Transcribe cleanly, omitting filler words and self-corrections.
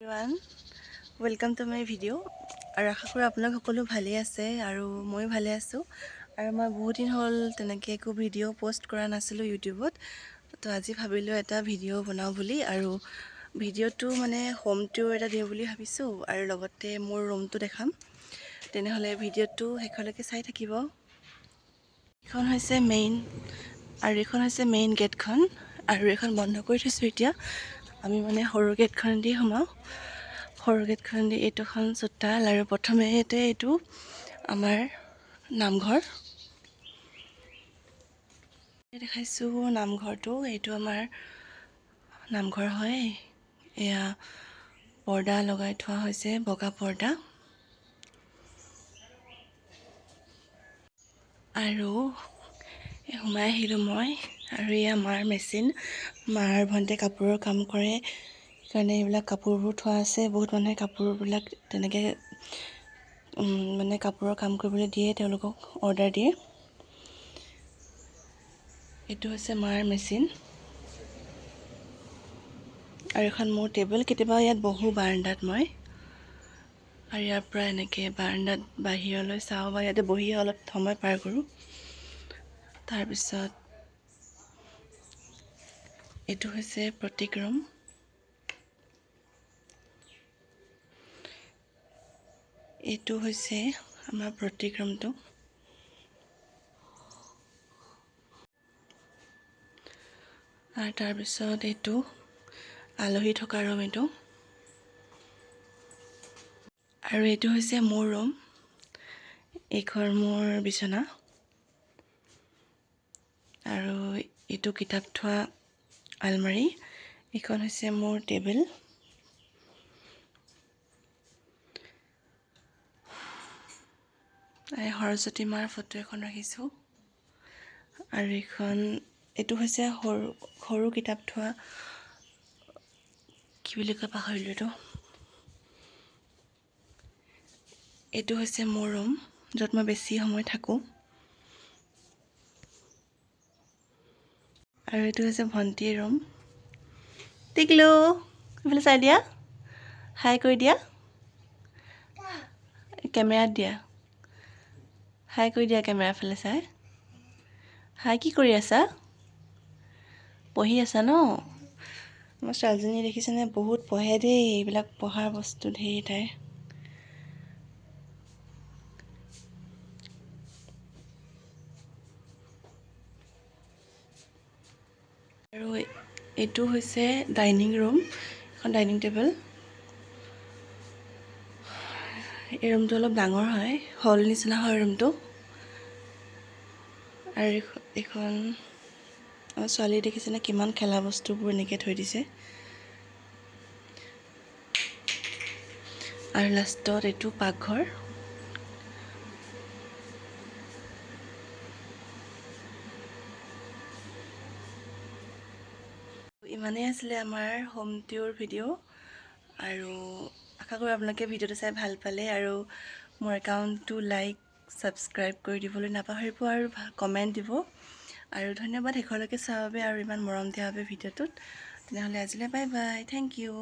Everyone welcome to my video' আৰু আশা কৰোঁ আপোনালোক সকলো ভালেই আছে আৰু ময়ো ভালে আছোঁ আৰু মই বহুত দিন হ'ল তেনেকৈ একো ভিডিঅ' পষ্ট কৰা নাছিলোঁ ইউটিউবত তো আজি ভাবিলোঁ এটা ভিডিঅ' বনাওঁ বুলি আৰু ভিডিঅ'টো মানে হোম টুৰ এটা দিওঁ বুলি ভাবিছোঁ আৰু লগতে মোৰ ৰুমটো দেখাম তেনেহ'লে ভিডিঅ'টো শেষলৈকে চাই থাকিব। এইখন হৈছে মেইন আৰু এইখন হৈছে মেইন গেটখন আৰু এইখন বন্ধ কৰি থৈছোঁ এতিয়া আমি মানে সৰু গেটখন দি সোমাওঁ। সৰু গেটখন দি এইটোখন চোতাল আৰু প্ৰথমতে এইটো আমাৰ নামঘৰ দেখাইছোঁ। নামঘৰটো এইটো আমাৰ নামঘৰ হয়। এয়া পৰ্দা লগাই থোৱা হৈছে, বগা পৰ্দা। আৰু সোমাই আহিলোঁ মই আৰু এয়া মাৰ মেচিন। মাৰ ভণ্টিয়ে কাপোৰৰ কাম কৰে সেইকাৰণে এইবিলাক কাপোৰবোৰ থোৱা আছে। বহুত মানুহে কাপোৰবিলাক তেনেকৈ মানে কাপোৰৰ কাম কৰিবলৈ দিয়ে, তেওঁলোকক অৰ্ডাৰ দিয়ে। এইটো হৈছে মাৰ মেচিন আৰু এখন মোৰ টেবুল। কেতিয়াবা ইয়াত বহোঁ বাৰাণ্ডাত মই আৰু ইয়াৰ পৰা এনেকৈ বাৰাণ্ডাত বাহিৰলৈ চাওঁ বা ইয়াতে বহি অলপ সময় পাৰ কৰোঁ। তাৰপিছত এইটো হৈছে প্ৰতীক ৰুম। এইটো হৈছে আমাৰ প্ৰতীক ৰুমটো। আৰু তাৰপিছত এইটো আলহী থকা ৰুম এইটো। আৰু এইটো হৈছে মোৰ ৰুম। এইখন মোৰ বিচনা আৰু এইটো কিতাপ থোৱা আলমাৰি। এইখন হৈছে মোৰ টেবুল। সৰস্বতী মাৰ ফটো এখন ৰাখিছোঁ আৰু এইটো হৈছে সৰু কিতাপ থোৱা, কি বুলি কয় পাহৰিলোঁ এইটো। এইটো হৈছে মোৰ ৰুম য'ত মই বেছি সময় থাকোঁ আৰু এইটো হৈছে ভণ্টিৰ ৰুম। টিকলু এইফালে চাই দিয়া, হাই কৰি দিয়া, কেমেৰাত দিয়া, হাই কৰি দিয়া কেমেৰাৰ ফালে চাই। হাই কি কৰি আছা? পঢ়ি আছা ন? মোৰ ছোৱালীজনী দেখিছেনে, বহুত পঢ়ে দেই। এইবিলাক পঢ়াৰ বস্তু ধেৰ তাইৰ। আৰু এইটো হৈছে ডাইনিং ৰুম, এখন ডাইনিং টেবুল। এই ৰুমটো অলপ ডাঙৰ হয়, হল নিচিনা হয় ৰুমটো। আৰু এইখন আমাৰ ছোৱালী দেখিছেনে কিমান খেলা বস্তুবোৰ এনেকৈ থৈ দিছে। আৰু লাষ্টত এইটো পাকঘৰ। ইমানেই আছিলে আমাৰ হোম টুৰ ভিডিঅ' আৰু আশা কৰোঁ আপোনালোকে ভিডিঅ'টো চাই ভাল পালে আৰু মোৰ একাউণ্টটো লাইক ছাবস্ক্ৰাইব কৰি দিবলৈ নাপাহৰিব আৰু কমেণ্ট দিব আৰু ধন্যবাদ শেষলৈকে চোৱাৰ বাবে আৰু ইমান মৰম দিয়াৰ বাবে ভিডিঅ'টোত। তেনেহ'লে আজিলৈ বাই বাই, থেংক ইউ।